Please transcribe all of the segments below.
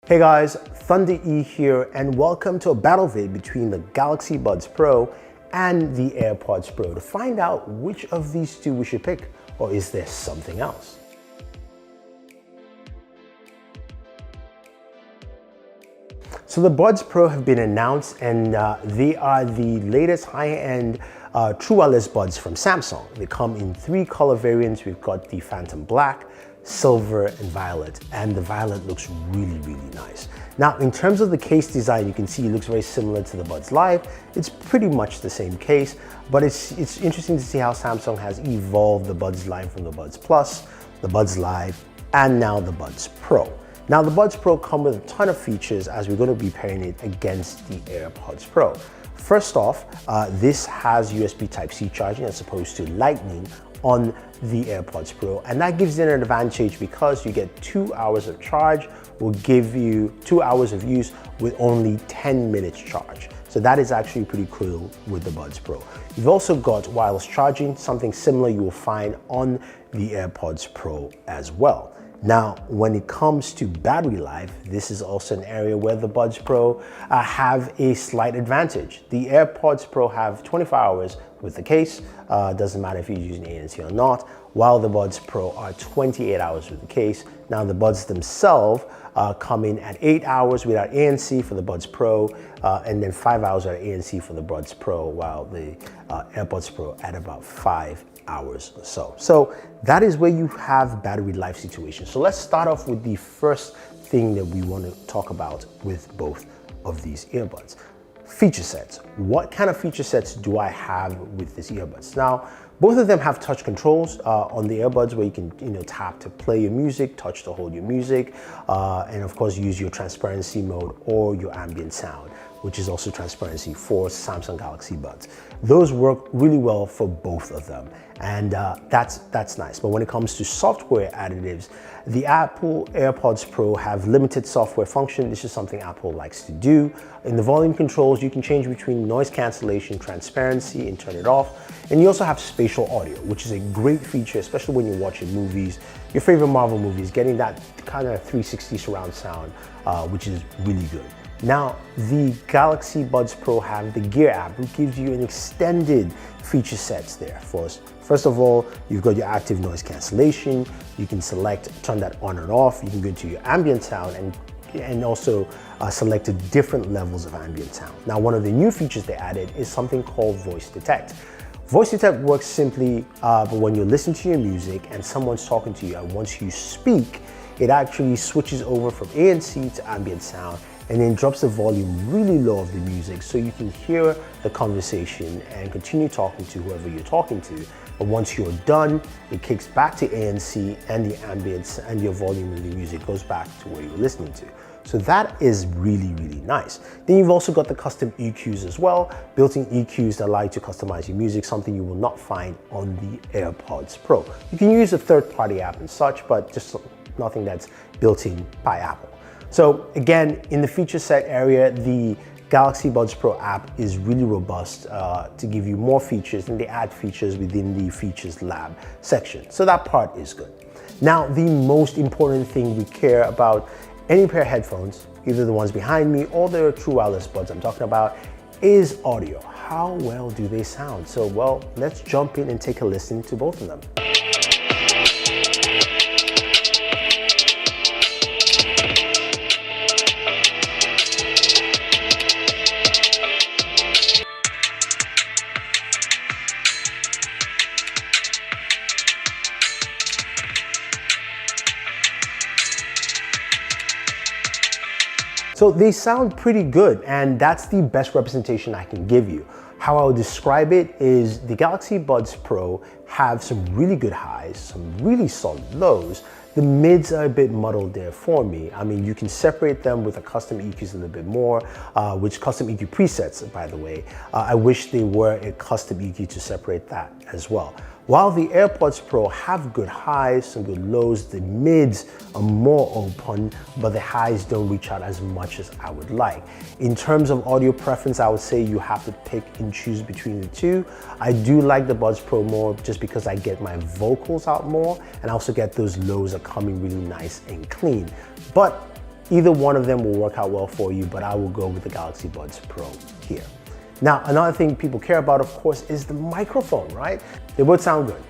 Hey guys, Thunder E here, and welcome to a battle vid between the Galaxy Buds Pro and the AirPods Pro to find out which of these two we should pick, or is there something else? So the Buds Pro have been announced, and they are the latest high-end true wireless buds from Samsung. They come in 3 color variants. We've got the Phantom Black, Silver, and Violet, and the Violet looks really, really nice. Now, in terms of the case design, you can see it looks very similar to the Buds Live. It's pretty much the same case, but it's interesting to see how Samsung has evolved the Buds line from the Buds Plus, the Buds Live, and now the Buds Pro. Now, the Buds Pro come with a ton of features as we're going to be pairing it against the AirPods Pro. First off, this has USB Type-C charging as opposed to Lightning on the AirPods Pro, and that gives it an advantage because you get 2 hours of charge, will give you 2 hours of use with only 10 minutes charge. So that is actually pretty cool with the Buds Pro. You've also got wireless charging, something similar you will find on the AirPods Pro as well. Now, when it comes to battery life, this is also an area where the Buds Pro have a slight advantage. The AirPods Pro have 24 hours with the case, doesn't matter if you're using ANC or not, while the Buds Pro are 28 hours with the case. Now, the buds themselves come in at 8 hours without ANC for the Buds Pro, and then 5 hours without ANC for the Buds Pro, while the AirPods Pro at about 5 hours or so. So that is where you have battery life situation. So let's start off with the first thing that we want to talk about with both of these earbuds. Feature sets. What kind of feature sets do I have with these earbuds? Now, both of them have touch controls on the earbuds where you can tap to play your music, touch to hold your music, and of course use your transparency mode or your ambient sound, which is also transparency for Samsung Galaxy Buds. Those work really well for both of them, and that's nice. But when it comes to software additives, the Apple AirPods Pro have limited software function. This is something Apple likes to do. In the volume controls, you can change between noise cancellation, transparency, and turn it off. And you also have spatial audio, which is a great feature, especially when you're watching movies, your favorite Marvel movies, getting that kind of 360 surround sound, which is really good. Now, the Galaxy Buds Pro have the Gear app, which gives you an extended feature sets there for us. First of all, you've got your active noise cancellation. You can select, turn that on and off. You can go to your ambient sound and also select the different levels of ambient sound. Now, one of the new features they added is something called Voice Detect. Voice Detect works simply but when you're listening to your music and someone's talking to you, and once you speak, it actually switches over from ANC to ambient sound and then drops the volume really low of the music so you can hear the conversation and continue talking to whoever you're talking to. But once you're done, it kicks back to ANC and the ambience, and your volume of the music goes back to where you're listening to. So that is really, really nice. Then you've also got the custom EQs as well, built-in EQs that allow you to customize your music, something you will not find on the AirPods Pro. You can use a third-party app and such, but just nothing that's built in by Apple. So again, in the feature set area, the Galaxy Buds Pro app is really robust to give you more features, and they add features within the Features Lab section. So that part is good. Now, the most important thing we care about any pair of headphones, either the ones behind me or the true wireless buds I'm talking about, is audio. How well do they sound? So, well, let's jump in and take a listen to both of them. So they sound pretty good, and that's the best representation I can give you. How I would describe it is the Galaxy Buds Pro have some really good highs, some really solid lows. The mids are a bit muddled there for me. I mean, you can separate them with a custom EQs a little bit more, which custom EQ presets, by the way. I wish they were a custom EQ to separate that as well. While the AirPods Pro have good highs, some good lows, the mids are more open, but the highs don't reach out as much as I would like. In terms of audio preference, I would say you have to pick and choose between the two. I do like the Buds Pro more just because I get my vocals out more, and I also get those lows are coming really nice and clean. But Either one of them will work out well for you, but I will go with the Galaxy Buds Pro here. Now, another thing people care about, of course, is the microphone, right? They both sound good.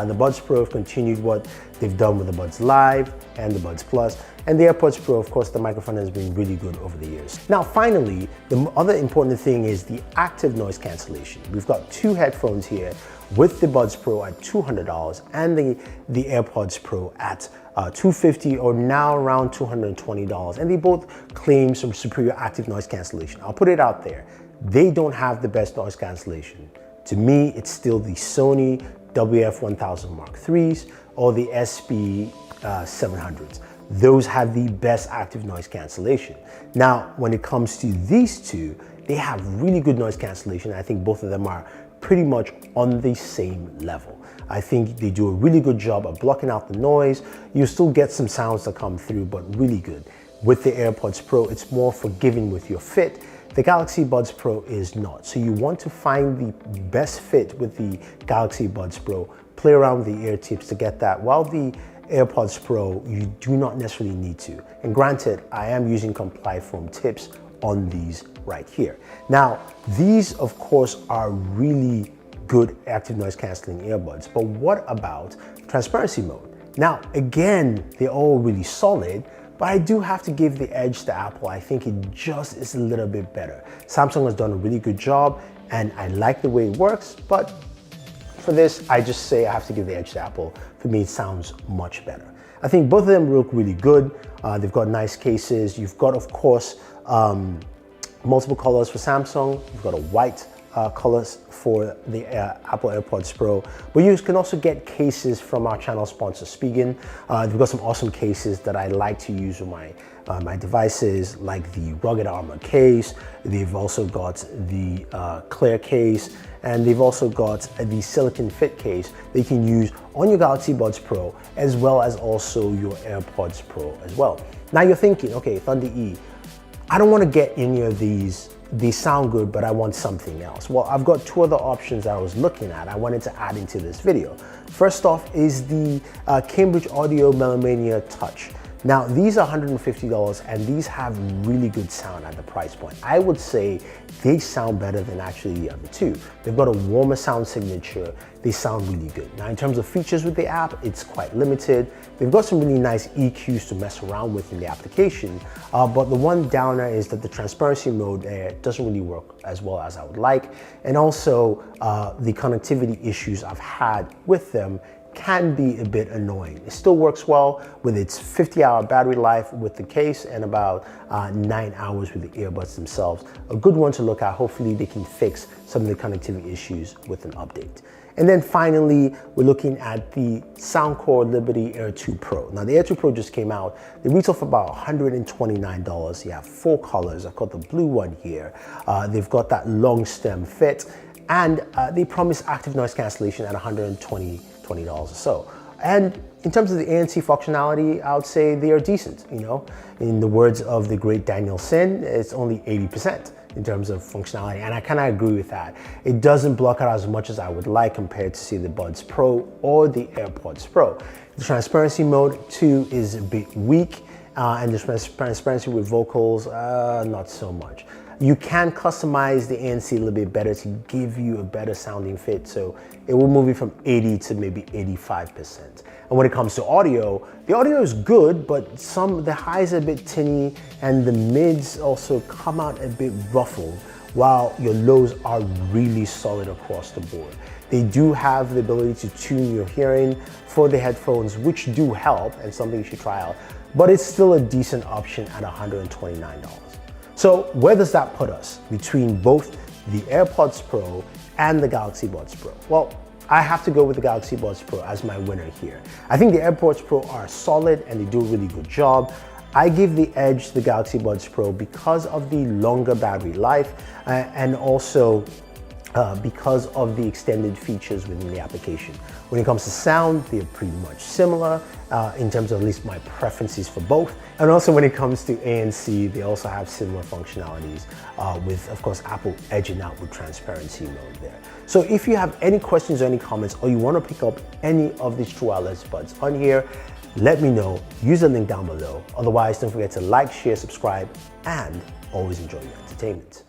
The Buds Pro have continued what they've done with the Buds Live and the Buds Plus. And the AirPods Pro, of course, the microphone has been really good over the years. Now, finally, the other important thing is the active noise cancellation. We've got two headphones here with the Buds Pro at $200 and the AirPods Pro at $250 or now around $220. And they both claim some superior active noise cancellation. I'll put it out there. They don't have the best noise cancellation. To me, it's still the Sony WF-1000 Mark IIIs or the SB700s. Those have the best active noise cancellation. Now, when it comes to these two, they have really good noise cancellation. I think both of them are pretty much on the same level. I think they do a really good job of blocking out the noise. You still get some sounds that come through, but really good. With the AirPods Pro, it's more forgiving with your fit. The Galaxy Buds Pro is not. So you want to find the best fit with the Galaxy Buds Pro, play around with the ear tips to get that, while the AirPods Pro, you do not necessarily need to. And granted, I am using Comply Foam tips on these right here. Now, these of course are really good active noise canceling earbuds, but what about transparency mode? Now, again, they're all really solid, but I do have to give the edge to Apple. I think it just is a little bit better. Samsung has done a really good job and I like the way it works, but for this, I just say I have to give the edge to Apple. For me, it sounds much better. I think both of them look really good. They've got nice cases. You've got, of course, multiple colors for Samsung. You've got a white colors for the Apple AirPods Pro, but you can also get cases from our channel sponsor Spigen. They've got some awesome cases that I like to use with my devices, like the Rugged Armor case. They've also got the clear case, and they've also got the Silicon Fit case that you can use on your Galaxy Buds Pro, as well as also your AirPods Pro as well. Now you're thinking, okay, Thunder E, I don't want to get any of these. They sound good, but I want something else. Well, I've got two other options that I was looking at. I wanted to add into this video. First off is the Cambridge Audio Melomania Touch. Now, these are $150 and these have really good sound at the price point. I would say they sound better than actually the other two. They've got a warmer sound signature. They sound really good. Now, in terms of features with the app, it's quite limited. They've got some really nice EQs to mess around with in the application, but the one downer is that the transparency mode there doesn't really work as well as I would like. And also the connectivity issues I've had with them can be a bit annoying. It still works well with its 50-hour battery life with the case and about 9 hours with the earbuds themselves. A good one to look at. Hopefully they can fix some of the connectivity issues with an update. And then finally, we're looking at the Soundcore Liberty Air 2 Pro. Now the Air 2 Pro just came out. They retail for about $129. You have 4 colors. I've got the blue one here. They've got that long stem fit, and they promise active noise cancellation at $120 or so. And in terms of the ANC functionality, I would say they are decent. You know, in the words of the great Daniel Sin, it's only 80% in terms of functionality, and I kind of agree with that. It doesn't block out as much as I would like compared to, say, the Buds Pro or the AirPods Pro. The transparency mode too is a bit weak, and the transparency with vocals, not so much. You can customize the ANC a little bit better to give you a better sounding fit, so it will move you from 80 to maybe 85%. And when it comes to audio, the audio is good, but the highs are a bit tinny and the mids also come out a bit ruffled, while your lows are really solid across the board. They do have the ability to tune your hearing for the headphones, which do help and something you should try out, but it's still a decent option at $129. So where does that put us between both the AirPods Pro and the Galaxy Buds Pro? Well, I have to go with the Galaxy Buds Pro as my winner here. I think the AirPods Pro are solid and they do a really good job. I give the edge to the Galaxy Buds Pro because of the longer battery life and also because of the extended features within the application. When it comes to sound, they're pretty much similar in terms of at least my preferences for both. And also when it comes to ANC, they also have similar functionalities with, of course, Apple edging out with transparency mode there. So if you have any questions or any comments, or you want to pick up any of these True Wireless Buds on here, Let me know. Use the link down below. Otherwise, don't forget to like, share, subscribe, and always enjoy your entertainment.